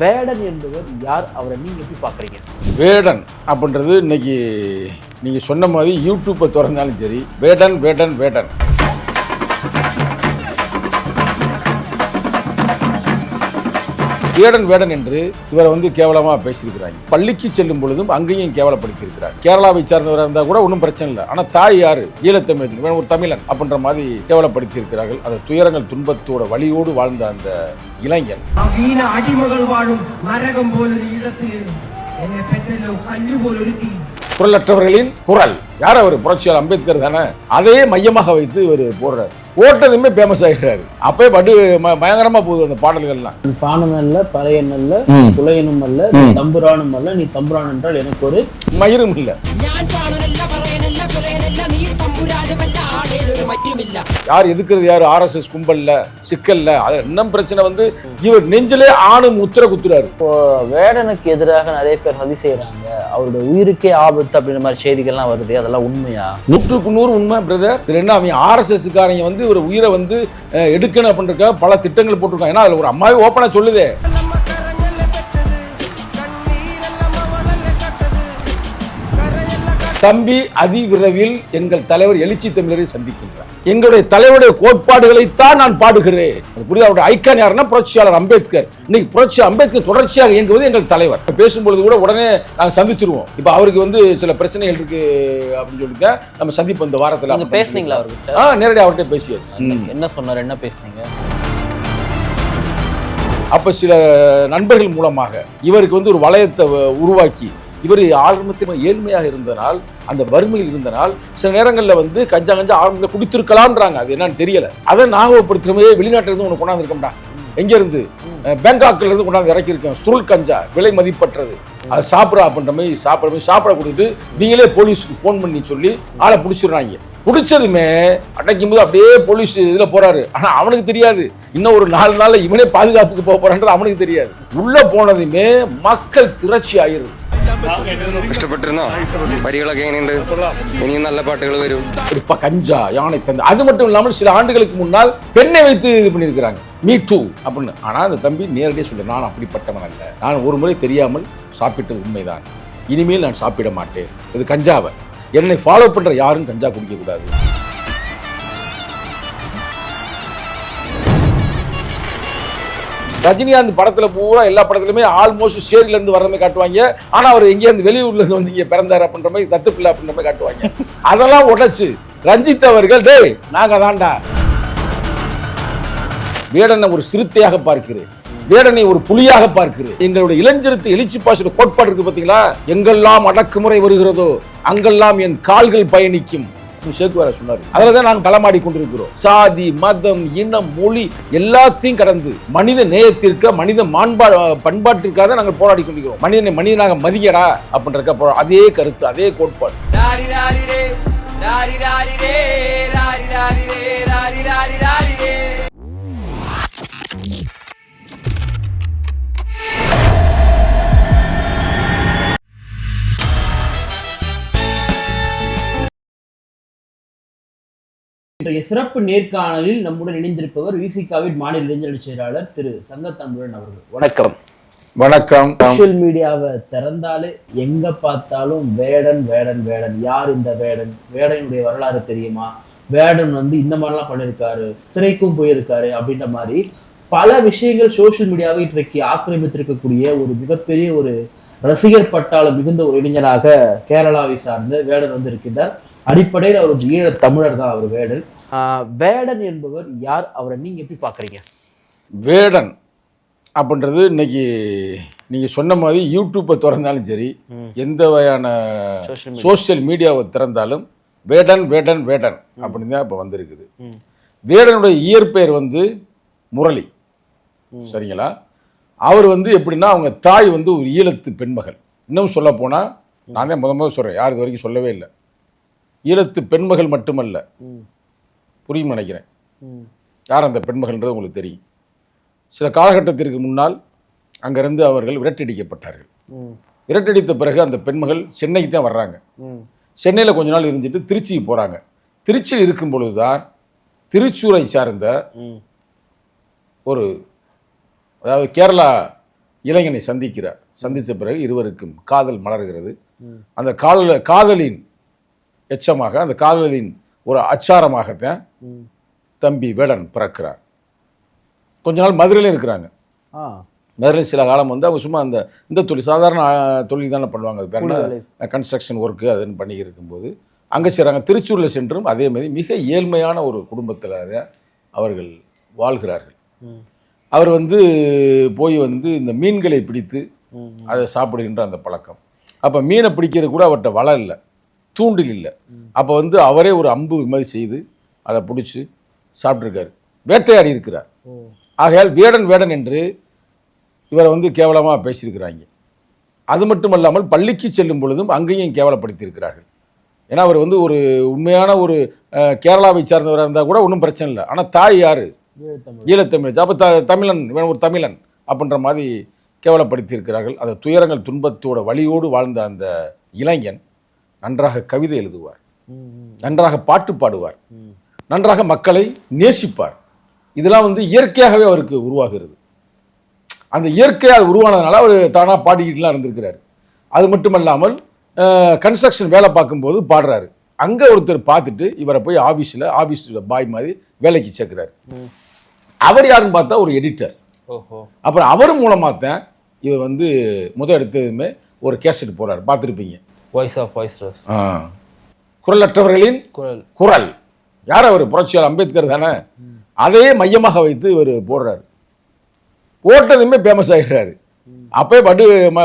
வேடன் என்பவர் யார், அவரை நீங்கள் எப்படி பார்க்குறீங்க? வேடன் அப்படின்றது இன்னைக்கு நீங்கள் சொன்ன மாதிரி யூடியூப்பை திறந்தாலும் சரி, வேடன் வேடன் வேடன். வேடன் வேடன் என்று இவரை கேவலமாக பேசியிருக்கிறாங்க. பள்ளிக்கு செல்லும் பொழுதும் அங்கேயும் கேவலப்படுத்தியிருக்கிறார். கேரளாவை சார்ந்தவராக இருந்தால் கூட ஒன்றும் பிரச்சனை இல்லை. ஆனால் தாய் யாரு? ஈழத்தமிழ், ஒரு தமிழன் அப்படின்ற மாதிரி கேவலப்படுத்தி இருக்கிறார்கள். அந்த துயரங்கள் துன்பத்தோட வழியோடு வாழ்ந்த அந்த இளைஞன் அடிமகள் வாழும் நரகம் போல இடத்தில் என்னை பெற்றோ கல்லு போல இருக்கு. குரலற்றவர்களின் குரல் யார்? அவர் புரட்சியாளர் அம்பேத்கர் தானே. அதே மையமாக வைத்து இவர் போடுறாரு. ஓட்டதுமே ஃபேமஸ் ஆகிடுறாரு. அப்பே படு பயங்கரமா போகுது அந்த பாடல்கள்லாம். பானம் அல்ல, பறையன் அல்ல, புலையனும் அல்ல, தம்புரானும் அல்ல, நீ தம்புரான் என்றால் எனக்கு ஒரு மயிரும் இல்லை. யார் எதுக்குறது? யாரு? RSS கும்பல்ல சிக்கல்ல. அது இன்னும் பிரச்சனை இவர் நெஞ்சிலே ஆணு முத்திர குத்துறாரு. இப்போ வேடனுக்கு எதிராக நிறைய பேர் சதி செய்யறாங்க, அவருடைய உயிருக்கே ஆபத்து அப்படின்ற மாதிரி செய்திகள்லாம் வருது. அதெல்லாம் உண்மையா? 100க்கு 100 உண்மை பிரதர். இதுல என்ன, அவங்க RSS காரங்க ஒரு உயிரை எடுக்கணும் அப்படின்ற பல திட்டங்கள் போட்டிருக்காங்க. ஏன்னா அதுல ஒரு அம்மாவே ஓப்பனா சொல்லுதே, தம்பி அதிவிரைவில் எங்கள் தலைவர் எழுச்சி தமிழரை சந்திக்கின்றார். எங்களுடைய தலைவருடைய கோட்பாடுகளைத்தான் நான் பாடுகிறேன். அவருடைய ஐக்கான் யாருன்னா புரட்சியாளர் அம்பேத்கர். இன்னைக்கு புரட்சி அம்பேத்கர் தொடர்ச்சியாக இயங்குவது எங்கள் தலைவர். பேசும்பொழுது கூட உடனே நாங்கள் சந்திச்சிருவோம். இப்போ அவருக்கு சில பிரச்சனைகள் இருக்கு அப்படின்னு சொல்லிட்டு நம்ம சந்திப்போம் இந்த வாரத்தில். பேசுனீங்களா அவர்கிட்ட? நேரடியாக அவர்கிட்ட பேசியாச்சு. என்ன சொன்னார், என்ன பேசுனீங்க? அப்ப சில நண்பர்கள் மூலமாக இவருக்கு ஒரு வளையத்தை உருவாக்கி, இவர் ஆரம்பத்தில் ஏழ்மையாக இருந்தனால், அந்த வறுமையில் இருந்தனால் சில நேரங்களில் கஞ்சா ஆரம்பத்தில் குடித்திருக்கலாம்ன்றாங்க. அது என்னன்னு தெரியல. அதை ஞாபகப்படுத்துறமே வெளிநாட்டில இருந்து உனக்கு கொண்டாந்து இருக்கோம்டா. எங்க இருந்து? பேங்காக்ல இருந்து கொண்டாந்து இறக்கியிருக்கேன். சுருள் கஞ்சா, விலை மதிப்பற்றது. அதை சாப்பிட்றா அப்படின்ற மாதிரி சாப்பிட கொடுத்துட்டு நீங்களே போலீஸ்க்கு ஃபோன் பண்ணி சொல்லி ஆளை பிடிச்சிடுறாங்க. பிடிச்சதுமே அடைக்கும் போது அப்படியே போலீஸ் இதுல போறாரு. ஆனா அவனுக்கு தெரியாது இன்னும் ஒரு 4 நாள்ல இவனே பாதுகாப்புக்கு போக போறான்றது அவனுக்கு தெரியாது. உள்ள போனதுமே மக்கள் திரட்சி ஆயிருது. கஞ்சா, யானை தந்து, அது மட்டும் இல்லாமல் சில ஆண்டுகளுக்கு முன்னால் பெண்ணை வைத்து இது பண்ணியிருக்கிறாங்க, மீ டூ அப்படின்னு. ஆனா அந்த தம்பி நேரடியாக சொல்ல, நான் அப்படிப்பட்டவன் அல்ல, நான் ஒரு முறை தெரியாமல் சாப்பிட்டது உண்மைதான், இனிமேல் நான் சாப்பிட மாட்டேன். இது கஞ்சாவை என்னை ஃபாலோ பண்ற யாரும் கஞ்சா குடிக்க கூடாது. ரஜினிகாந்த் படத்துல பூரா எல்லா படத்துலயுமே ஆல்மோஸ்ட் ஷேரில இருந்து வர்ற மாதிரி காட்டுவாங்க. ஆனா அவர் எங்கேயாவது வெளியூர்ல இருந்து இங்க பிறந்தார் அப்படின்ற மாதிரி, தத்து பிள்ளை அப்படின்ற மாதிரி காட்டுவாங்க. அதெல்லாம் உடைச்சு ரஞ்சித் அவர்கள், டேய் நாங்க தான்டா வேடனை ஒரு சிறுத்தையாக பார்க்கிறேன், வேடனை ஒரு புலியாக பார்க்கிறேன். எங்களுடைய இளஞ்சிறுத்தை எழுச்சி பாசோட கோட்பாடு இருக்கு பாத்தீங்களா, எங்கெல்லாம் அடக்குமுறை வருகிறதோ அங்கெல்லாம் என் கால்கள் பயணிக்கும். சேக்குவார சொன்னார். அதுலதான் நாங்கள் களமாடி கொண்டிருக்கிறோம். சாதி, மதம், இனம், மொழி எல்லாத்தையும் கடந்து மனித நேயத்திற்கு, மனித பண்பாட்டிற்காக தான் நாங்கள் போராடி கொண்டிருக்கிறோம். மனிதனை மனிதனாக மதியடா அப்படின்ற அதே கருத்து, அதே கோட்பாடு. இன்றைய சிறப்பு நேர்காணலில் நம்முடன் இணைந்திருப்பவர் விசிகாவின் மாநில இளைஞரணி செயலாளர் திரு சங்கத்தமிழன் அவர்கள். வணக்கம். வணக்கம். சோஷியல் மீடியாவை திறந்தாலே எங்க பார்த்தாலும் வேடன் வேடன் வேடன். யார் இந்த வேடன்? வேடனுடைய வரலாறு தெரியுமா? வேடன் இந்த மாதிரிலாம் பண்ணியிருக்காரு, சிறைக்கும் போயிருக்காரு அப்படின்ற மாதிரி பல விஷயங்கள் சோஷியல் மீடியாவை இன்றைக்கு ஆக்கிரமித்திருக்கக்கூடிய ஒரு மிகப்பெரிய ஒரு ரசிகர் பட்டாளம் மிகுந்த ஒரு இளைஞராக கேரளாவை சார்ந்த வேடன் இருக்கின்றார். அடிப்படையில் அவர் ஈழ தமிழர் தான் அவர் வேடன். வேடன் என்பவர் யார், அவரை நீங்க எப்படி பாக்குறீங்க? வேடன் அப்படின்றது இன்னைக்கு நீங்க சொன்ன மாதிரி யூடியூப்பை திறந்தாலும் சரி, எந்த வகையான சோசியல் மீடியாவை திறந்தாலும் வேடன் வேடன் வேடன் அப்படின்னு தான் இப்போ வந்திருக்குது. வேடனுடைய இயற்பெயர் முரளி, சரிங்களா? அவர் எப்படின்னா, அவங்க தாய் ஒரு ஈழத்து பெண்மகள். இன்னும் சொல்ல போனா, நான் தான் முதல் சொல்றேன், யார் இது வரைக்கும் சொல்லவே இல்லை. ஈழத்து பெண்மகள் மட்டுமல்ல, புரியும் நினைக்கிறேன் யார் அந்த பெண்மகள்ன்றது உங்களுக்கு தெரியும். சில காலகட்டத்திற்கு முன்னால் அங்கிருந்து அவர்கள் விரட்டடிக்கப்பட்டார்கள். விரட்டடித்த பிறகு அந்த பெண்மகள் சென்னைக்கு தான் வர்றாங்க. சென்னையில் கொஞ்ச நாள் இருந்துட்டு திருச்சிக்கு போகிறாங்க. திருச்சியில் இருக்கும் பொழுதுதான் திருச்சூரை சார்ந்த ஒரு, அதாவது கேரளா இளைஞனை சந்திக்கிறார். சந்தித்த பிறகு இருவருக்கும் காதல் மலர்கிறது. அந்த காதலின் எச்சமாக, அந்த காதலின் ஒரு அச்சாரமாகத்தான் தம்பி வேடன் பிறக்கிறார். கொஞ்ச நாள் மதுரையில இருக்கிறாங்க. மதுரையில் சில காலம் வந்து அவங்க சும்மா இந்த தொழில், சாதாரண தொழில் தானே பண்ணுவாங்க. அது பேர் கன்ஸ்ட்ரக்ஷன் ஒர்க்கு அதுன்னு பண்ணி இருக்கும்போது அங்கே செய்கிறாங்க. திருச்சூரில் சென்றும் அதே மாதிரி மிக ஏழ்மையான ஒரு குடும்பத்தில் அவர்கள் வாழ்கிறார்கள். அவர் வந்து போய் வந்து இந்த மீன்களை பிடித்து அதை சாப்பிடுகின்ற அந்த பழக்கம். அப்போ மீனை பிடிக்கிறது கூட அவர்கிட்ட வலை இல்லை, தூண்டில் இல்லை. அப்போ வந்து அவரே ஒரு அம்பு மாதிரி செய்து அதை பிடிச்சி சாப்பிட்ருக்காரு, வேட்டையாடி இருக்கிறார். ஆகையால் வேடன் வேடன் என்று இவரை வந்து கேவலமாக பேசியிருக்கிறாங்க. அது மட்டும் இல்லாமல் பள்ளிக்கு செல்லும் பொழுதும் அங்கேயும் கேவலப்படுத்தியிருக்கிறார்கள். ஏன்னா அவர் வந்து ஒரு உண்மையான ஒரு கேரளாவை சார்ந்தவராக இருந்தால் கூட ஒன்றும் பிரச்சனை இல்லை. ஆனால் தாய் யார்? ஈழத்தமிழ். அப்போ தமிழன், இவன் ஒரு தமிழன் அப்படின்ற மாதிரி கேவலப்படுத்தியிருக்கிறார்கள். அந்த துயரங்கள் துன்பத்தோட வழியோடு வாழ்ந்த அந்த இளைஞன் நன்றாக கவிதை எழுதுவார், நன்றாக பாட்டு பாடுவார், நன்றாக மக்களை நேசிப்பார். இதெல்லாம் வந்து இயற்கையாகவே அவருக்கு உருவாகிறது. அந்த இயற்கையாக உருவானதுனால அவர் தானாக பாடிக்கிட்டுலாம் இருந்திருக்கிறார். அது மட்டுமல்லாமல் கன்ஸ்ட்ரக்ஷன் வேலை பார்க்கும்போது பாடுறாரு. அங்கே ஒருத்தர் பார்த்துட்டு இவரை போய் ஆஃபீஸில் பாய் மாதிரி வேலைக்கு சேர்க்குறாரு. அவர் யாருன்னு பார்த்தா ஒரு எடிட்டர். அப்புறம் அவர் மூலமாக தான் இவர் வந்து எடுத்ததுமே ஒரு கேசட் போடுறாரு, பார்த்துருப்பீங்க. வாய்ஸ் ஆஃப் வாய்ஸ்லெஸ், குரலற்றவர்களின் குரல். யார் அவர்? புரட்சியாளர் அம்பேத்கர் தானே. அதே மையமாக வைத்து இவர் போடுறாரு. போட்டதுமே ஃபேமஸ் ஆகிடுறாரு. அப்போயே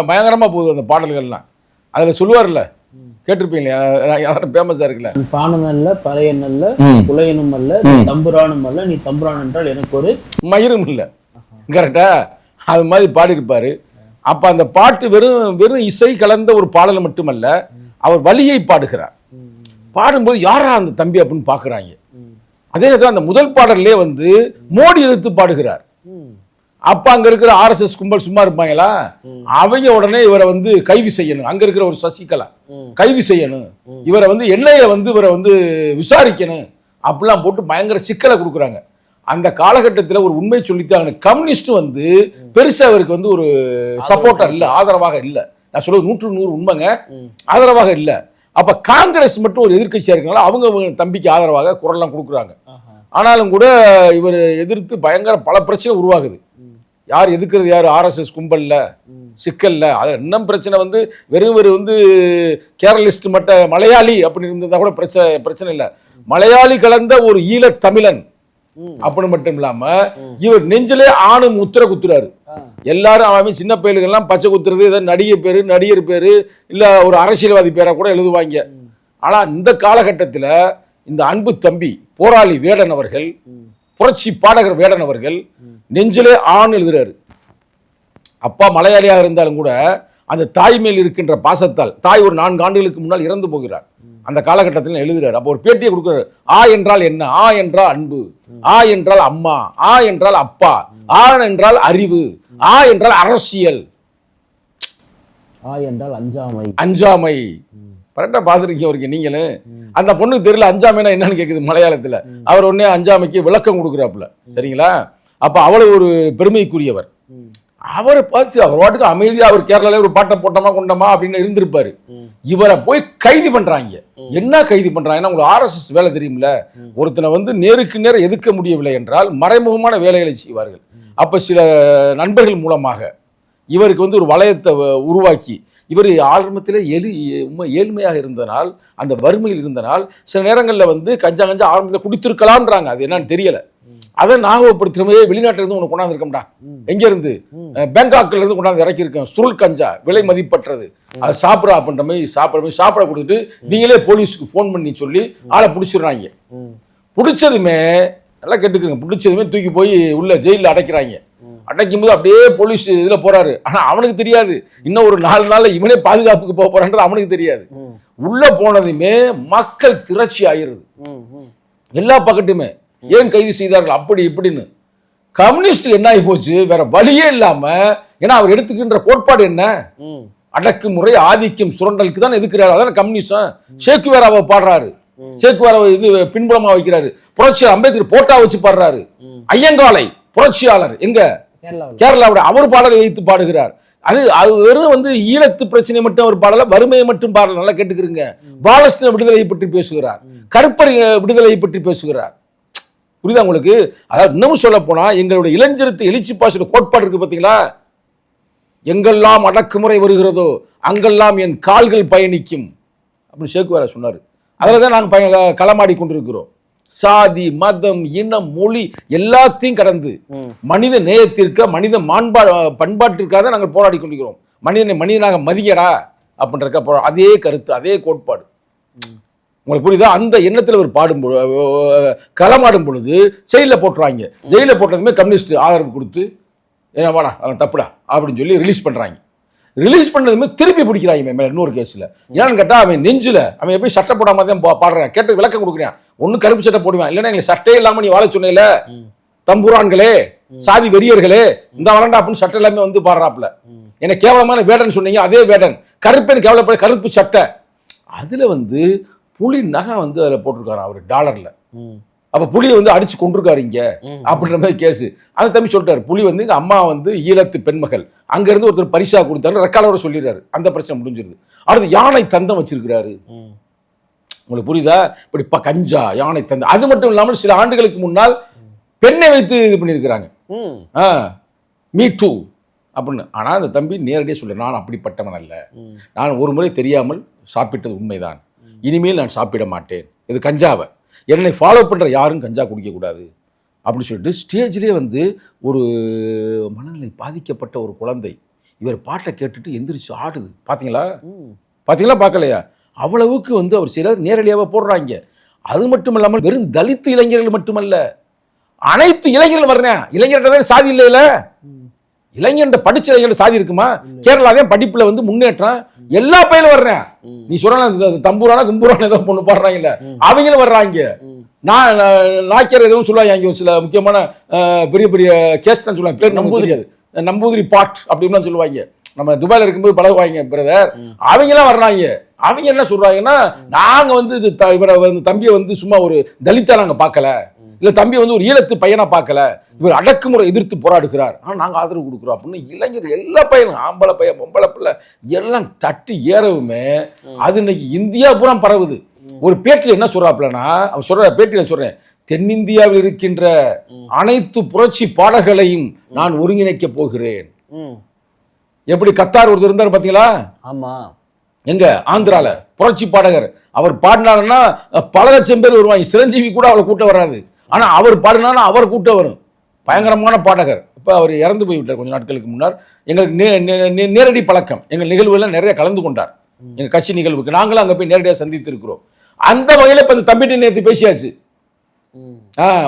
பயங்கரமாக போகுது அந்த பாடல்கள்லாம். அதில் சொல்லுவார்ல, கேட்டிருப்பீங்க, யாரும் ஃபேமஸாக இருக்குல்ல, பானம் அல்ல பறையன் அல்ல புலையனும் அல்ல தம்புரானும் அல்ல, நீ தம்புரான் என்றால் எனக்கு ஒரு மயிரும் இல்லை. கரெக்டா? அது மாதிரி பாடியிருப்பாரு. அப்போ அந்த பாட்டு வெறும் இசை கலந்த ஒரு பாடல் மட்டுமல்ல, அவர் வலியை பாடுகிறார். பாடும்போது யாரா அந்த தம்பி அப்படின்னு பார்க்குறாங்க. அதே நேரத்தில் அந்த முதல் பாடல்லே வந்து மோடி எதிர்த்து பாடுகிறார். அப்ப அங்க இருக்கிற RSS கும்பல் சும்மா இருப்பாங்களா? அவங்க உடனே இவரை வந்து கைது செய்யணும். அங்க இருக்கிற ஒரு சசிகலா கைது செய்யணும், இவரை வந்து எண்ணெயை வந்து இவரை வந்து விசாரிக்கணும் அப்படிலாம் போட்டு பயங்கர சிக்கலை கொடுக்குறாங்க. அந்த காலகட்டத்தில் ஒரு உண்மை சொல்லித்தாங்க, கம்யூனிஸ்ட் வந்து பெருசா அவருக்கு வந்து ஒரு சப்போர்ட்டர் இல்லை, ஆதரவாக இல்லை. நான் சொல்றது 100% உண்மைங்க, ஆதரவாக இல்லை. அப்ப காங்கிரஸ் மட்டும் ஒரு எதிர்கட்சியா இருக்கனால அவங்க தம்பிக்கு ஆதரவாக குரல்லாம் கொடுக்குறாங்க. ஆனாலும் கூட இவர் எதிர்த்து பயங்கர பல பிரச்சனை உருவாகுது. யார் எதிர்க்கிறது? யார்? RSS கும்பல்ல சிக்கல்ல. அது இன்னும் பிரச்சனை வந்து வெறும் வந்து கேரளிஸ்ட் மட்டும் மலையாளி அப்படின்னு இருந்தா கூட பிரச்சனை இல்லை. மலையாளி கலந்த ஒரு ஈழத்தமிழன் அப்படின்னு மட்டும் இல்லாம இவர் நெஞ்சிலே ஆணு முத்திர குத்துறாரு. எல்லாரும் அவன் சின்ன பயில்கள்லாம் பச்சை குத்துறது ஏதோ நடிகர் பேரு இல்ல ஒரு அரசியல்வாதி பேரா கூட எழுதுவாங்க. ஆனா இந்த காலகட்டத்தில் இந்த அன்பு தம்பி போராளி வேடன் அவர்கள், புரட்சி பாடகர் வேடன் அவர்கள் நெஞ்சிலே ஆண் எழுதுறாரு. அப்பா மலையாளியாக இருந்தாலும் கூட அந்த தாய் மேல் இருக்கின்ற பாசத்தால், தாய் ஒரு 4 ஆண்டுகளுக்கு முன்னால் இறந்து போகிறார், அந்த காலகட்டத்தில் எழுதுறாரு. அப்போ ஒரு பேட்டியை கொடுக்குறாரு. ஆ என்றால் என்ன? ஆ என்றால் அன்பு, ஆ என்றால் அம்மா, ஆ என்றால் அப்பா, ஆ என்றால் அறிவு, ஆ என்றால் அரசியல், ஆ என்றால் அஞ்சாமை. அஞ்சாமை கரெக்டா பாத்துருக்கீங்க அவருக்கு. நீங்களும் அந்த பொண்ணுக்கு தெரியல அஞ்சாமைனா என்னன்னு கேக்குது மலையாளத்துல. அவர் உடனே அஞ்சாமைக்கு விளக்கம் கொடுக்குறாப்புல. சரிங்களா? அப்ப அவ்வளவு ஒரு பெருமைக்குரியவர். அவரை பார்த்து அவர் வாட்டுக்கு அமைதியா அவர் கேரளால ஒரு பாட்டை போட்டோமா கொண்டோமா அப்படின்னு இருந்திருப்பாரு. இவரை போய் கைது பண்றாங்க. என்ன கைது பண்றாங்கன்னா, உங்களுக்கு RSS வேலை தெரியும்ல, ஒருத்தனை வந்து நேருக்கு நேர எதிர்க்க முடியவில்லை என்றால் மறைமுகமான வேலைகளை செய்வார்கள். அப்ப சில நண்பர்கள் மூலமாக இவருக்கு வந்து ஒரு வளையத்தை உருவாக்கி, இவர் ஆரம்பத்தில் ஏழ்மையாக இருந்தனால், அந்த வறுமையில் இருந்தனால் சில நேரங்களில் வந்து கஞ்சா ஆரம்பத்தில் குடித்திருக்கலாம்ன்றாங்க. அது என்னன்னு தெரியல. அதை ஞாபகப்படுத்துறமே, வெளிநாட்டில இருந்து உனக்கு கொண்டாந்து இருக்கோம்டா, எங்க இருந்து? பேங்காக்ல இருந்து கொண்டாந்து இறக்கியிருக்கேன், சுருள் கஞ்சா, விலை மதிப்பற்றது, அதை சாப்பிட்றா அப்படின்ற மாதிரி சாப்பிட கொடுத்துட்டு நீங்களே போலீஸுக்கு ஃபோன் பண்ணி சொல்லி ஆளை பிடிச்சிடுறாங்க. பிடிச்சதுமே நல்லா கேட்டுக்குங்க, பிடிச்சதுமே தூக்கி போய் உள்ள ஜெயிலில் அடைக்கிறாங்க. அடைக்கும் போது அப்படியே போலீஸ் இதுல போறாரு. ஆனா அவனுக்கு தெரியாது இன்னும் ஒரு 4 நாள்ல இவனே பாதுகாப்புக்கு போக போறான்றது அவனுக்கு தெரியாது. உள்ள போனதுமே மக்கள் திரட்சி ஆயிருது எல்லா பக்கத்துமே. ஏன் கைது செய்தார்கள் அப்படி இப்படின்னு. கம்யூனிஸ்ட் என்ன ஆகி போச்சு, வேற வழியே இல்லாம. ஏன்னா அவர் எடுத்துக்கின்ற கோட்பாடு என்ன? அடக்குமுறை, ஆதிக்கம், சுரண்டலுக்கு தான் எதுக்குறாரு. அதான் கம்யூனிஸ்டம். சேக்குவேராவை பாடுறாரு, சேக்குவேராவை இது பின்புலமா வைக்கிறாரு. புரட்சியாளர் அம்பேத்கர் போட்டா வச்சு பாடுறாரு. ஐயங்காலை புரட்சியாளர் எங்க கேரளாவுடைய அவர் பாடலை வைத்து பாடுகிறார். அது வெறும் வந்து ஈழத்து பிரச்சனை மட்டும் அவர் பாடல, வறுமையை மட்டும் பாடல. நல்லா கேட்டுக்கிறீங்க. பாலஸ்தீன விடுதலையை பற்றி பேசுகிறார், கருப்பர் விடுதலையை பற்றி பேசுகிறார். புரியுதா உங்களுக்கு? அதாவது இன்னமும் சொல்ல போனா எங்களுடைய இளஞ்சிறுத்தை எழுச்சி பாசோட கோட்பாடு இருக்கு பார்த்தீங்களா, எங்கெல்லாம் அடக்குமுறை வருகிறதோ அங்கெல்லாம் என் கால்கள் பயணிக்கும் அப்படின்னு சேக்குவாரா சொன்னார். அதில் தான் நாங்கள் களமாடி கொண்டிருக்கிறோம். சாதி, மதம், இனம், மொழி எல்லாத்தையும் கடந்து மனித நேயத்திற்கு, மனித பண்பாட்டிற்காக தான் நாங்கள் போராடி கொண்டிருக்கிறோம். மனிதனை மனிதனாக மதியடா அப்படின்ற அதே கருத்து, அதே கோட்பாடு. உங்களுக்கு புரியுதா? அந்த எண்ணத்தில் ஒரு களமாடும் பொழுது ஜெயிலில் போட்டுருவாங்க. ஜெயிலில் போட்டதுமே கம்யூனிஸ்ட் ஆதரவு கொடுத்து என்ன வாடா அவன் தப்புடா அப்படின்னு சொல்லி ரிலீஸ் பண்ணுறாங்க. ரிலீஸ் பண்ணதுமே திருப்பி பிடிக்கிறாங்க மேலே இன்னொரு கேஸில். ஏன்னு கேட்டால் அவன் நெஞ்சில் அவன் போய் சட்டை போடாமல் தான் பாடுறான். கேட்டு விளக்கம் கொடுக்குறான். ஒன்றும் கருப்பு சட்டை போடுவான், இல்லைன்னா எங்களுக்கு சட்டையே இல்லாமல் நீ வாழ சொன்ன தம்புரான்களே, சாதி வெறியர்களே, இந்த வரண்டா அப்படின்னு சட்டை எல்லாமே வந்து பாடுறாப்புல. என்ன கேவலமான வேடன் சொன்னீங்க, அதே வேடன் கருப்பேன்னு கேவலப்பட கருப்பு சட்டை. அதில் வந்து புலி நகை வந்து அதில் போட்டிருக்காரு அவர் டாலரில். அப்போ புலியை வந்து அடிச்சு கொண்டிருக்காரு இங்க அப்படின்ற மாதிரி கேஸு. அந்த தம்பி சொல்லிட்டாரு, புலி வந்து எங்கள் அம்மா வந்து ஈழத்து பெண்மகள், அங்கேருந்து ஒருத்தர் பரிசா கொடுத்தாரு, ரெக்கார்டோட சொல்லிடுறாரு. அந்த பிரச்சனை முடிஞ்சிருது. அடுத்து யானை தந்தம் வச்சிருக்கிறாரு. உங்களுக்கு புரியுதா? இப்படி கஞ்சா, யானை தந்தம். அது மட்டும் இல்லாமல் சில ஆண்டுகளுக்கு முன்னால் பெண்ணை வைத்து இது பண்ணியிருக்கிறாங்க, மீ டூ அப்படின்னு. ஆனால் அந்த தம்பி நேரடியாக சொல்ல, நான் அப்படிப்பட்டவன் அல்ல, நான் ஒரு முறை தெரியாமல் சாப்பிட்டது உண்மைதான், இனிமேல் நான் சாப்பிட மாட்டேன், இது கஞ்சாவை என்னை ஃபாலோ பண்ணுற யாரும் கஞ்சா குடிக்கக்கூடாது அப்படின்னு சொல்லிட்டு ஸ்டேஜ்லேயே வந்து ஒரு மனநிலை பாதிக்கப்பட்ட ஒரு குழந்தை இவர் பாட்டை கேட்டுட்டு எந்திரிச்சு ஆடுது. பார்த்தீங்களா? பார்க்கலையா? அவ்வளவுக்கு வந்து அவர் சிலர் நேரடியாக போடுறாங்க. அது மட்டும் இல்லாமல் வெறும் தலித்து இளைஞர்கள் மட்டுமல்ல, அனைத்து இளைஞர்கள் வர்றேன். இளைஞர்கிட்ட தான் சாதி இல்லையில, இளைஞர்கிட்ட படிச்ச இளைஞர்கிட்ட சாதி இருக்குமா? கேரளாவே படிப்புல வந்து முன்னேற்றம், எல்லா பயிலும் வர்றேன். நீ சொல்ற தம்பூரானா கும்பூரான ஏதோ பொண்ணு பாடுறாங்கல்ல, அவங்களும் வர்றாங்க. நான் நாக்கியர் எதுவும் சொல்லுவாங்க, இங்கே சில முக்கியமான பெரிய பெரிய கேஸ்ட் சொல்லுவாங்க, பேர் நமக்கு தெரியாது, நம்பூதிரி பாட் அப்படின்னு சொல்லுவாங்க. நம்ம துபாயில இருக்கும்போது பழகுவாங்க பிரதர். அவங்களாம் வர்றாங்க. அவங்க என்ன சொல்றாங்கன்னா, நாங்க வந்து இது இவரை தம்பியை வந்து சும்மா ஒரு தலித்தா நாங்க பார்க்கல, இல்ல தம்பி வந்து ஒரு ஈழத்து பையனா பார்க்கல, இவர் அடக்குமுறை எதிர்த்து போராடுகிறார், ஆனால் நாங்கள் ஆதரவு கொடுக்குறோம் அப்படின்னு இளைஞர் எல்லா பையனும், ஆம்பளை பையன் பொம்பளை பிள்ளை எல்லாம் தட்டி ஏறவுமே அது இன்னைக்கு இந்தியா பூரா பரவுது. ஒரு பேட்டில் என்ன சொல்றாப்புலன்னா, அவர் சொல்ற பேட்டியில் சொல்றேன், தென்னிந்தியாவில் இருக்கின்ற அனைத்து புரட்சி பாடல்களையும் நான் ஒருங்கிணைக்க போகிறேன். எப்படி கத்தார் ஒருத்தர் இருந்தார் பார்த்தீங்களா? ஆமா, எங்க ஆந்திரால புரட்சி பாடகர். அவர் பாடினாருன்னா பல லட்சம் பேர் வருவாங்க. சிரஞ்சீவி கூட அவளை கூட்ட வராது, ஆனா அவர் பாடினா அவர் கூட்டம் வரும். பயங்கரமான பாடகர். இப்போ அவர் இறந்து போய்விட்டார் கொஞ்சம் நாட்களுக்கு முன்னர். எங்களுக்கு நேரடி பழக்கம், எங்கள் நிகழ்வுகள் நிறைய கலந்து கொண்டார். எங்கள் கட்சி நிகழ்வுக்கு நாங்களும் அங்கே போய் நேரடியாக சந்தித்து இருக்கிறோம். அந்த வகையில் இப்போ இந்த தம்பிகிட்ட நேற்று பேசியாச்சு.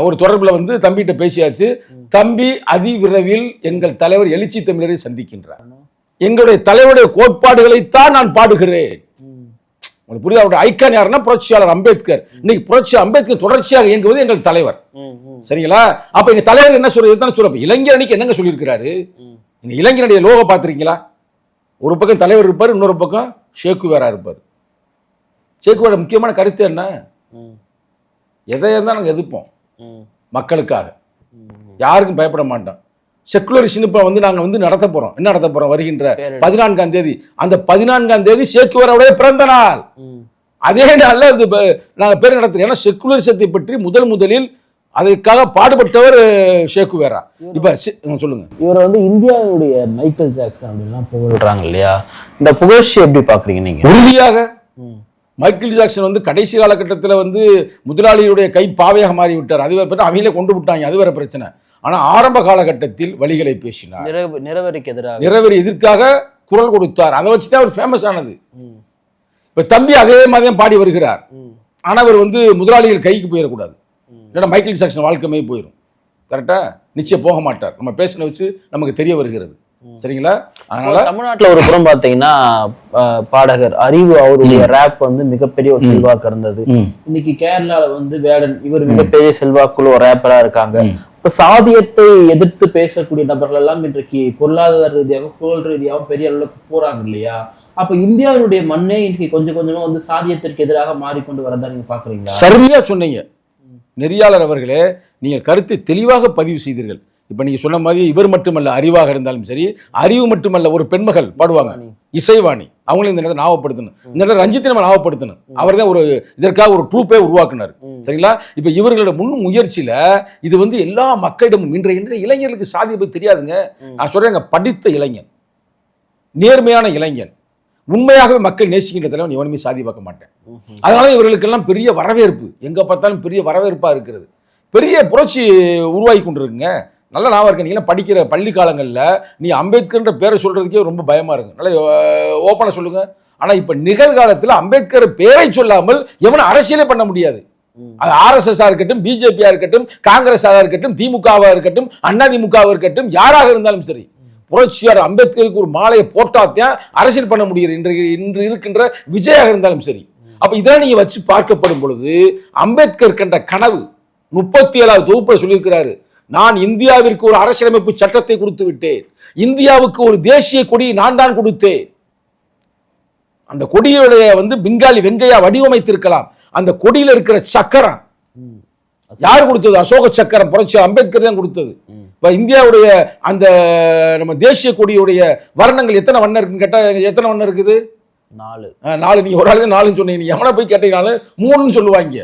ஒரு தொடர்பில் வந்து தம்பிகிட்ட பேசியாச்சு. தம்பி அதிவிரைவில் எங்கள் தலைவர் எழுச்சி தமிழரை சந்திக்கின்றார். எங்களுடைய தலைவருடைய கோட்பாடுகளைத்தான் நான் பாடுகிறேன். உங்களுக்கு புரியுது? அவருடைய ஐக்கான் யாருன்னா புரட்சியாளர் அம்பேத்கர். இன்னைக்கு புரட்சி அம்பேத்கர் தொடர்ச்சியாக இயங்குவது எங்கள் தலைவர். சரிங்களா? அப்ப எங்க தலைவர் என்ன சொல்றது? இளைஞர் அணிக்கு என்னங்க சொல்லியிருக்கிறாரு? இந்த இளைஞருடைய லோகோ பார்த்துருக்கீங்களா? ஒரு பக்கம் தலைவர் இருப்பார், இன்னொரு பக்கம் ஷேக்குவேரா இருப்பார். ஷேக்குவேர முக்கியமான கருத்து என்ன? எதையா தான் நாங்கள் எதிர்ப்போம் மக்களுக்காக, யாருக்கும் பயப்பட மாட்டோம். செக்குலரிசம் இப்போ வந்து நாங்கள் வந்து நடத்த போறோம். என்ன நடத்த போறோம்? வருகின்ற 14ஆம் தேதி. அந்த 14ஆம் தேதி ஷேக்குவேராவுடைய பிறந்த நாள். அதே நாளில் இது நாங்கள் பேர் நடத்துறோம். ஏன்னா செக்குலரிசத்தை பற்றி முதலில் அதுக்காக பாடுபட்டவர் ஷேக்குவேரா. இப்ப சொல்லுங்க. இவர் வந்து இந்தியாவுடைய மைக்கேல் ஜாக்சன் அப்படின்லாம் புகழ்றாங்க இல்லையா? இந்த புகழ்ச்சி எப்படி பாக்குறீங்க நீங்க? உறுதியாக மைக்கேல் ஜாக்சன் வந்து கடைசி காலகட்டத்தில் வந்து முதலாளியுடைய கை பாவையாக மாறிவிட்டார். அது வேற அவங்களே கொண்டு விட்டாங்க, அது வேற பிரச்சனை. ஆனா ஆரம்ப காலகட்டத்தில் வழிகளை பேசினார், நிறவெறி எதிர்க்காக குரல் கொடுத்தார். அதை வச்சுதான் அவர் ஃபேமஸ் ஆனது. இப்ப தம்பி அதே மாதிரி பாடி வருகிறார். ஆனா அவர் வந்து முதலாளிகள் கைக்கு போயிடக்கூடாது, இல்லைன்னா மைக்கேல் ஜாக்சன் வாழ்க்கைமே போயிடும். கரெக்டா? நிச்சயம் போக மாட்டார். நம்ம பேசின வச்சு நமக்கு தெரிய வருகிறது. சரிங்களா? அதனால தமிழ்நாட்டுல ஒரு புறம் பாத்தீங்கன்னா பாடகர் அறிவு, அவருடைய ரேப் வந்து மிகப்பெரிய ஒரு செல்வாக்கு இருந்தது. இன்னைக்கு கேரளால வந்து வேடன், இவர் மிகப்பெரிய செல்வாக்குள்ள ஒரு ரேப்பரா இருக்காங்க. இப்ப சாதியத்தை எதிர்த்து பேசக்கூடிய நபர்கள் எல்லாம் இன்றைக்கு பொருளாதார ரீதியாகவும் புகழ் ரீதியாகவும் பெரிய அளவுக்கு போறாங்க இல்லையா? அப்ப இந்தியாவுடைய மண்ணே இன்னைக்கு கொஞ்சம் கொஞ்சமா வந்து சாதியத்திற்கு எதிராக மாறிக்கொண்டு வரதா நீங்க பாக்குறீங்களா? சரியா சொன்னீங்க நெறியாளர் அவர்களே. நீங்கள் கருத்தை தெளிவாக பதிவு செய்தீர்கள். இப்போ நீங்கள் சொன்ன மாதிரி இவர் மட்டுமல்ல, அறிவாக இருந்தாலும் சரி, அறிவு மட்டுமல்ல, ஒரு பெண்மகள் பாடுவாங்க, இசைவாணி, அவங்களும் இந்த நேரத்தை ஞாபகப்படுத்தணும். இந்த நேரத்தில் ரஞ்சித்தை நம்ம ஞாபகப்படுத்தணும். அவர் தான் இதற்காக ஒரு ட்ரூப்பே உருவாக்குனார். சரிங்களா? இப்போ இவர்களோட முன் முயற்சியில் இது வந்து எல்லா மக்களிடமும் இன்றைய இளைஞர்களுக்கு சாதியை பற்றி தெரியாதுங்க. நான் சொல்கிறேங்க, படித்த இளைஞன், நேர்மையான இளைஞன், உண்மையாகவே மக்கள் நேசிக்கின்ற தலைவன் எவனுமே சாதி பார்க்க மாட்டேன். அதனால இவர்களுக்கெல்லாம் பெரிய வரவேற்பு, எங்கே பார்த்தாலும் பெரிய வரவேற்பாக இருக்கிறது. பெரிய புரட்சி உருவாகி கொண்டிருக்குங்க. நல்லா ஞாபகம் இருக்கு. நீங்களாம் படிக்கிற பள்ளி காலங்களில் நீ அம்பேத்கர்ன்ற பேரை சொல்கிறதுக்கே ரொம்ப பயமாக இருக்கு. நல்லா ஓப்பனாக சொல்லுங்க. ஆனால் இப்போ நிகழ்காலத்தில் அம்பேத்கர் பேரை சொல்லாமல் எவனும் அரசியலே பண்ண முடியாது. அது RSS-ஆ இருக்கட்டும், பிஜேபியாக இருக்கட்டும், காங்கிரஸாக இருக்கட்டும், திமுகவாக இருக்கட்டும், அதிமுகவாக இருக்கட்டும், யாராக இருந்தாலும் சரி, புரட்சியாளர் அம்பேத்கருக்கு ஒரு மாலையை போட்டாத்தான் அரசியல் பண்ண முடியுது. இன்று இருக்கின்ற விஜயாக இருந்தாலும் சரி. அப்போ இதெல்லாம் நீங்கள் வச்சு பார்க்கப்படும் பொழுது அம்பேத்கர் கண்ட கனவு 37வது தொகுப்பில் சொல்லியிருக்கிறாரு, நான் இந்தியாவிற்கு ஒரு அரசியலமைப்பு சட்டத்தை கொடுத்து விட்டேன், இந்தியாவுக்கு ஒரு தேசிய கொடியை நான் தான் கொடுத்தேன். அந்த கொடியுடைய பெங்காலி வெங்கையா வடிவமைத்திருக்கலாம். அந்த கொடியில் இருக்கிற சக்கரம் யார் கொடுத்தது? அசோக சக்கரம் புரட்சி அம்பேத்கர் தான் கொடுத்தது. இப்ப இந்தியாவுடைய அந்த நம்ம தேசிய கொடியுடைய வர்ணங்கள் எத்தனை வண்ணம் இருக்குன்னு கேட்டா எத்தனை வண்ணம் இருக்குது? 4. நீங்க ஒரு ஆளுக்கு 4 சொன்னீங்க. நீ எவனை போய் கேட்டீங்கனாலும் 3 சொல்லுவாங்க.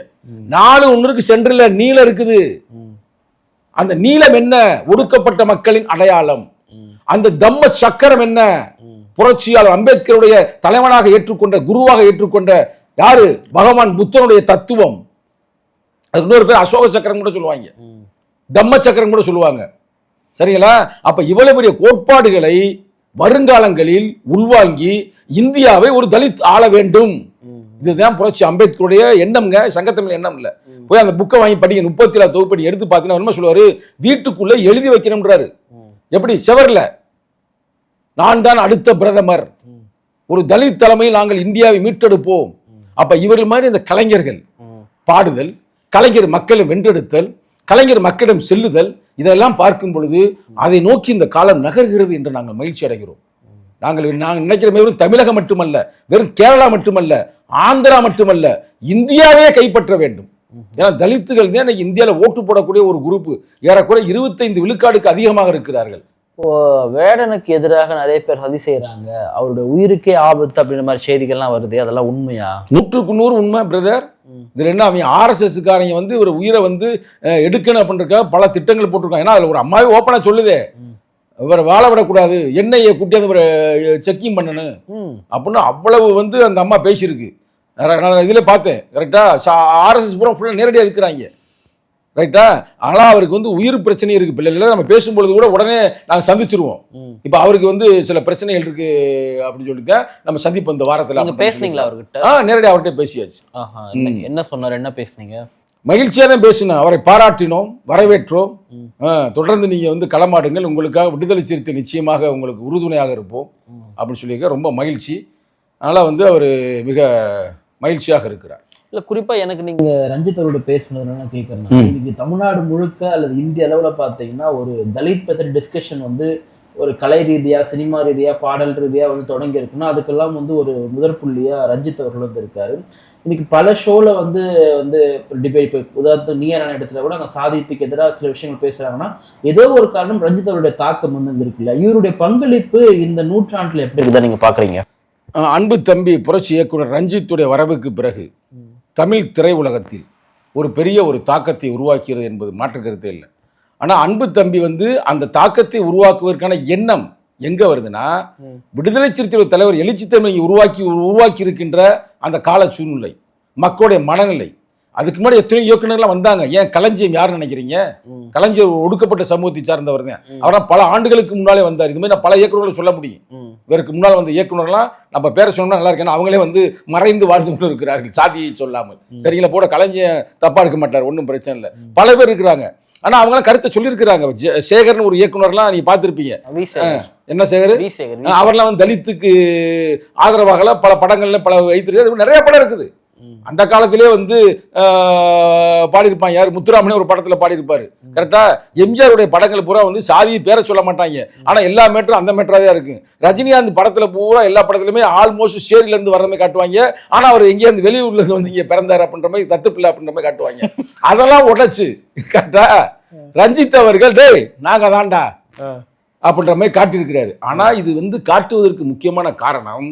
4 ஒன்றுக்கு சென்டர்ல நீலம் இருக்குது. அந்த நீலம் என்ன? ஒடுக்கப்பட்ட மக்களின் அடையாளம். அந்த தம்ம சக்கரம் என்ன? புரட்சியாளர் அம்பேத்கருடைய தலைவனாக ஏற்றுக்கொண்ட, குருவாக ஏற்றுக்கொண்ட யாரு? பகவான் புத்தனுடைய தத்துவம். அது இன்னொரு பேர் அசோக சக்கரம் கூட சொல்லுவாங்க, தம்ம சக்கரம் கூட சொல்லுவாங்க. சரிங்களா? அப்ப இவ்வளவு பெரிய கோட்பாடுகளை வருங்காலங்களில் உள்வாங்கி இந்தியாவை ஒரு தலித் ஆள வேண்டும். இதுதான் புரட்சி அம்பேத்கருடைய எண்ணம்ங்க, சங்கத்தமிழ் எண்ணம் இல்ல. போய் அந்த புக்கை வாங்கி படிங்க. 37 தொகுப்படி எடுத்து பார்த்தீங்கன்னா என்ன சொல்லுவாரு? வீட்டுக்குள்ள எழுதி வைக்கணும்ன்றாரு. எப்படி? செவர்ல, நான் தான் அடுத்த பிரதமர், ஒரு தலித் தலைமையில் நாங்கள் இந்தியாவை மீட்டெடுப்போம். அப்ப இவர்கள் மாதிரி இந்த கலைஞர்கள் பாடுதல், கலைஞர் மக்களை வென்றெடுத்தல், கலைஞர் மக்களிடம் செல்லுதல், இதெல்லாம் பார்க்கும் பொழுது அதை நோக்கி இந்த காலம் நகர்கிறது என்று நாங்கள் மகிழ்ச்சி அடைகிறோம். நாங்கள் நினைக்கிற வெறும் தமிழகம் மட்டுமல்ல, வெறும் கேரளா மட்டுமல்ல, ஆந்திரா மட்டுமல்ல, இந்தியாவே கைப்பற்ற வேண்டும். ஏன்னா தலித்துகள் தான் இன்னைக்கு இந்தியாவில் ஓட்டு போடக்கூடிய ஒரு குரூப். ஏறக்குறைய 25 விழுக்காடுக்கு அதிகமாக இருக்கிறார்கள். வேடனுக்கு எதிராக நிறைய பேர் சதி செய்யறாங்க, அவருடைய உயிருக்கே ஆபத்து அப்படின்ற மாதிரி செய்திகள்லாம் வருது. அதெல்லாம் உண்மையா? 100க்கு 100 உண்மை பிரதர். இதுல என்ன, அவங்க RSS-காரங்க ஒரு உயிரை எடுக்கணும் அப்படின்றக்காக பல திட்டங்கள் போட்டிருக்காங்க. ஏன்னா அதுல ஒரு அம்மாவே ஓப்பனா சொல்லுதே, இவரை வாழ விடக்கூடாது, எண்ணெயை கூட்டியாந்து இவரை செக்கிங் பண்ணணும் அப்படின்னு அவ்வளவு அந்த அம்மா பேசியிருக்கு. நான் இதுல பார்த்தேன். கரெக்டா? RSS பூரா ஃபுல்லாக நேரடியாக இருக்கிறாங்க. ரைட்டா? ஆனால் அவருக்கு உயிர் பிரச்சனை இருக்கு. பிள்ளைகளை நம்ம பேசும்பொழுது கூட உடனே நாங்கள் சந்திச்சிருவோம். இப்போ அவருக்கு சில பிரச்சனைகள் இருக்கு அப்படின்னு சொல்லிட்டு நம்ம சந்திப்போம் இந்த வாரத்தில். பேசுனீங்களா அவர்கிட்ட? நேரடியாக அவர்கிட்ட பேசியாச்சு. என்ன சொன்னார்? என்ன பேசுனீங்க? மகிழ்ச்சியாக தான் பேசினோம். அவரை பாராட்டினோம், வரவேற்றோம். தொடர்ந்து நீங்க களமாடுங்கள், உங்களுக்காக விடுதலை சிறுத்தை நிச்சயமாக உங்களுக்கு உறுதுணையாக இருப்போம் அப்படின்னு சொல்லியிருக்க. ரொம்ப மகிழ்ச்சி. அதனால அவர் மிக மகிழ்ச்சியாக இருக்கிறார். இல்ல, குறிப்பா எனக்கு நீங்க ரஞ்சித் அவரோட பேசுனதுன்னு கேட்கறேன். இன்னைக்கு தமிழ்நாடு முழுக்க அல்லது இந்திய அளவுல பாத்தீங்கன்னா ஒரு தலித் பத்திர டிஸ்கஷன் ஒரு கலை ரீதியா, சினிமா ரீதியா, பாடல் ரீதியா தொடங்கி இருக்குன்னா அதுக்கெல்லாம் ஒரு முதற்புள்ளியா ரஞ்சித் அவர்கள் இருக்காரு. இன்னைக்கு பல ஷோல டிபேட், இப்போ உதாரணத்துக்கு நீ என்ன இடத்துல கூட அங்கே சாதித்துக்கு எதிராக சில விஷயங்கள் பேசுறாங்கன்னா ஏதோ ஒரு காரணம் ரஞ்சித் அவருடைய தாக்கம் அங்க இருக்குல்ல. இவருடைய பங்களிப்பு இந்த நூற்றாண்டுல எப்படி இருக்குதா நீங்க பாக்குறீங்க? அன்பு தம்பி புரட்சி இயக்குனர் ரஞ்சித்துடைய வரவுக்கு பிறகு தமிழ் திரையுலகத்தில் ஒரு பெரிய ஒரு தாக்கத்தை உருவாக்கிறது என்பது மாற்று கருத்தே இல்லை. ஆனால் அன்பு தம்பி அந்த தாக்கத்தை உருவாக்குவதற்கான எண்ணம் எங்கே வருதுன்னா, விடுதலை சிறுத்தைகள் தலைவர் எழுச்சித்தன்மையை உருவாக்கி இருக்கின்ற அந்த கால சூழ்நிலை, மக்களுடைய மனநிலை. அதுக்கு முன்னாடி எத்தனை இயக்குநர்லாம் வந்தாங்க. ஏன் களஞ்சியம் யாருன்னு நினைக்கிறீங்க? களஞ்சியம் ஒடுக்கப்பட்ட சமூகத்தை சார்ந்தவருங்க. அவரால் பல ஆண்டுகளுக்கு முன்னாலே வந்தார். இது மாதிரி நான் பல இயக்குநர்களை சொல்ல முடியும். இவருக்கு முன்னால் வந்த இயக்குநர்லாம் நம்ம பேரை சொன்னா நல்லா இருக்கு. அவங்களே மறைந்து வாழ்ந்து கொண்டு இருக்கிறார்கள், சாதியை சொல்லாமல். சரிங்களா? போட களஞ்சியம் தப்பா இருக்க மாட்டார், ஒன்றும் பிரச்சனை இல்லை. பல பேர் இருக்கிறாங்க. ஆனா அவங்களாம் கருத்தை சொல்லியிருக்கிறாங்க. சேகர்னு ஒரு இயக்குநர்லாம் நீங்க பார்த்துருப்பீங்க. என்ன சேகர்? அவர்லாம் தலித்துக்கு ஆதரவாக பல படங்கள்ல பல வைத்திருக்கு. நிறைய படம் இருக்குது. அந்த காலத்திலே பாடியிருப்பாங்க. யார்? முத்துராமனே ஒரு படத்துல பாடியிருப்பாரு. கரெக்டா? எம்ஜிஆருடைய படங்கள் பூரா சாதியை பேரை சொல்ல மாட்டாங்க. ஆனா எல்லா மேட்டரும் அந்த மேட்டராதான் இருக்கு. ரஜினிகாந்த் படத்துல பூரா எல்லா படத்துலயுமே ஆல்மோஸ்ட் சேரில இருந்து வர்ற மாதிரி காட்டுவாங்க. ஆனா அவர் எங்கேயிருந்து வெளியூர்ல இருந்து இங்க பிறந்தாரு அப்படின்ற மாதிரி, தத்து பிள்ளை அப்படின்ற மாதிரி காட்டுவாங்க. அதெல்லாம் உடைச்சு கரெக்டா ரஞ்சித் அவர்கள் டேய் நாங்க தான்டா அப்படின்ற மாதிரி காட்டியிருக்கிறாரு. ஆனா இது வந்து காட்டுவதற்கு முக்கியமான காரணம்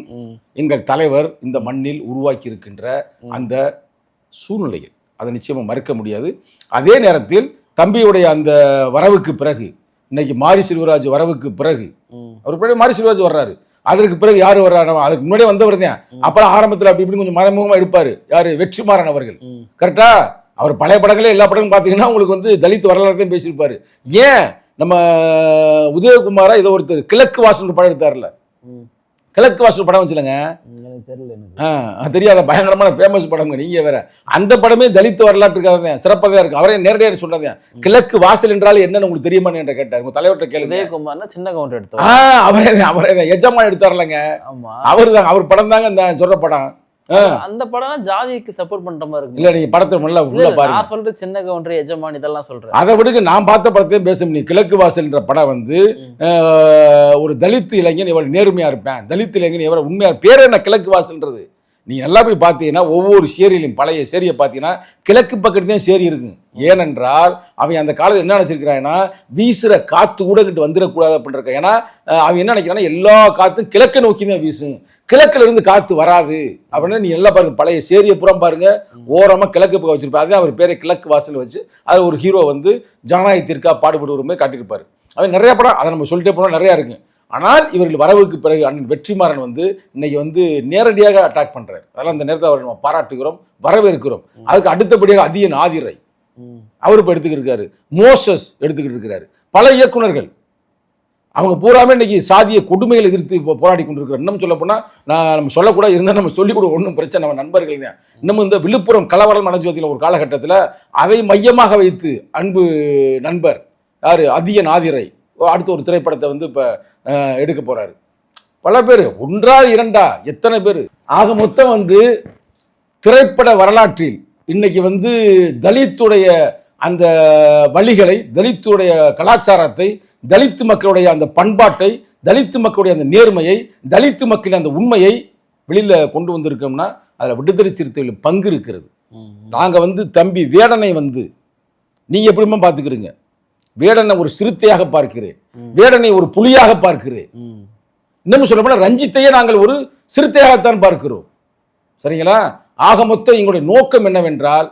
எங்கள் தலைவர் இந்த மண்ணில் உருவாக்கி இருக்கின்ற அந்த சூழ்நிலைகள். அதை நிச்சயமா மறுக்க முடியாது. அதே நேரத்தில் தம்பியுடைய அந்த வரவுக்கு பிறகு, இன்னைக்கு மாரி செல்வராஜ் வரவுக்கு பிறகு, அவருக்கு பின்னாடி மாரி செல்வராஜ் வர்றாரு, அதற்கு பிறகு யாரு வர்றாரு? அதுக்கு முன்னாடியே வந்தவர் தான். அப்பெல்லாம் ஆரம்பத்தில் அப்படி இப்படி கொஞ்சம் மறைமுகமா இருப்பாரு. யாரு? வெற்றிமாறன் அவர்கள். கரெக்டா? அவர் பழைய படங்களே எல்லா படங்களும் பார்த்தீங்கன்னா உங்களுக்கு வந்து தலித் வரலாற்றையும் பேசியிருப்பாரு. ஏன் நம்ம உதயகுமாரா இதை ஒருத்தர் கிழக்கு வாசல் படம் எடுத்தார்ல, கிழக்கு வாசல் படம் வச்சுலங்க, தெரியாத பயங்கரமான ஃபேமஸ் படம். நீங்க வேற அந்த படமே தலித் வரலாற்றுக்காக சிறப்பாக இருக்கு. அவரே நேரடியாக சொன்னதே கிழக்கு வாசல் என்றால் என்னன்னு உங்களுக்கு தெரியுமான்னு என்ற கேட்டார். உங்க தலைவர்கிட்ட கேளுங்க. உதயகுமார்னா சின்ன கவுண்டர் எடுத்தார். அவரே எஜமான் எடுத்தார்லங்க. அவர் தான், அவர் படம் தாங்க இந்த சொல்ற படம். அந்த படம் ஜாதிக்கு சப்போர்ட் பண்ற மாதிரி இருக்கு. இல்ல நீங்க படத்தை நல்லா உள்ள பாருங்க. நான் சொல்றது சின்ன கவுண்டர், எஜமான் இதெல்லாம் சொல்றேன். அதை விடுங்க, நான் பார்த்த படத்தையும் பேசும். நீ கிழக்கு வாசல்ன்ற படம் வந்து ஒரு தலித் இளைஞன் எவ்வளவு நேர்மையா இருப்பேன், தலித் இளைஞன் எவ்வளவு உண்மையா, பேர் என்ன கிழக்கு வாசல்ன்றது. நீங்க நல்லா போய் பார்த்தீங்கன்னா ஒவ்வொரு சேரியிலையும் பழைய சேரியை பார்த்தீங்கன்னா கிழக்கு பக்கத்துலேயும் சேரி இருக்குங்க. ஏனென்றால் அவன் அந்த காலத்தில் என்ன நினைச்சிருக்கிறான்னா, வீசுற காத்து கூட கிட்ட வந்துடக்கூடாது அப்படின்ற. ஏன்னா அவன் என்ன நினைக்கிறான்னா, எல்லா காத்தும் கிழக்கு நோக்கி தான் வீசும், கிழக்குல இருந்து காத்து வராது அப்படின்னு. நீ எல்லாம் பாருங்க, பழைய சேரியை புறம் பாருங்க, ஓரமா கிழக்கு பக்கம் வச்சிருப்பாரு. அதே அவர் பேரை கிழக்கு வாசல் வச்சு அது ஒரு ஹீரோ வந்து ஜனநாயகத்திற்காக பாடுபடுவருமே காட்டியிருப்பாரு. அவன் நிறைய படம், அதை நம்ம சொல்லிட்டே போனால் நிறையா இருக்கு. ஆனால் இவர்கள் வரவுக்கு பிறகு அண்ணன் வெற்றிமாறன் வந்து இன்னைக்கு வந்து நேரடியாக அட்டாக் பண்றாரு. அதெல்லாம் அந்த நேரத்தை அவர் நம்ம பாராட்டுகிறோம், வரவேற்கிறோம். அதுக்கு அடுத்தபடியாக அதியன் ஆதிரை அவர் இப்போ எடுத்துக்கிட்டு இருக்காரு, மோசஸ் எடுத்துக்கிட்டு இருக்கிறாரு. பல இயக்குனர்கள் அவங்க பூராமே இன்னைக்கு சாதிய கொடுமைகளை எதிர்த்து இப்போ போராடி கொண்டிருக்கிறார். இன்னும் சொல்ல போனால் நம்ம சொல்லக்கூட இருந்தால் நம்ம சொல்லிக் கூட ஒன்றும் பிரச்சனை, நம்ம நண்பர்கள் தான். இன்னமும் இந்த விழுப்புரம் கலவரம் நடந்துவதில் ஒரு காலகட்டத்தில் அதை மையமாக வைத்து அன்பு நண்பர் யார் அதியன் ஆதிரை அடுத்த ஒரு திரைப்படத்தை வந்து இப்போ எடுக்க போறாரு. பல பேர், ஒன்றா இரண்டா எத்தனை பேர், ஆக மொத்தம் வந்து திரைப்பட வரலாற்றில் இன்னைக்கு வந்து தலித்துடைய அந்த வழிகளை, தலித்துடைய கலாச்சாரத்தை, தலித்து மக்களுடைய அந்த பண்பாட்டை, தலித்து மக்களுடைய அந்த நேர்மையை, தலித்து மக்களின் அந்த உண்மையை வெளியில கொண்டு வந்திருக்கோம்னா அதில் விடுதலை சிறுத்தைகள் பங்கு இருக்கிறது. நாங்க வந்து தம்பி வேடனை வந்து நீங்க எப்படிமா பார்த்துக்கிறீங்க? வேடனை ஒரு சிறுத்தையாக பார்க்கிறேன், வேடனை ஒரு புலியாக பார்க்கிறேன். இன்னமும் சொல்ல போனா ரஞ்சித்தையே நாங்கள் ஒரு சிறுத்தையாகத்தான் பார்க்கிறோம். சரிங்களா? ஆக மொத்தம் எங்களுடைய நோக்கம் என்னவென்றால்,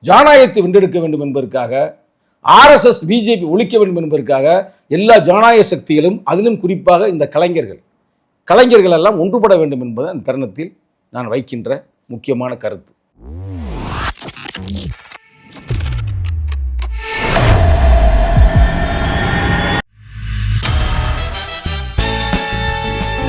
ஜனநாயகத்தை வென்றெடுக்க வேண்டும் என்பதற்காக, RSS பிஜேபி ஒழிக்க வேண்டும் என்பதற்காக எல்லா ஜனநாயக சக்திகளும், அதிலும் குறிப்பாக இந்த கலைஞர்கள் எல்லாம் ஒன்றுபட வேண்டும் என்பது அந்த தருணத்தில் நான் வைக்கின்ற முக்கியமான கருத்து.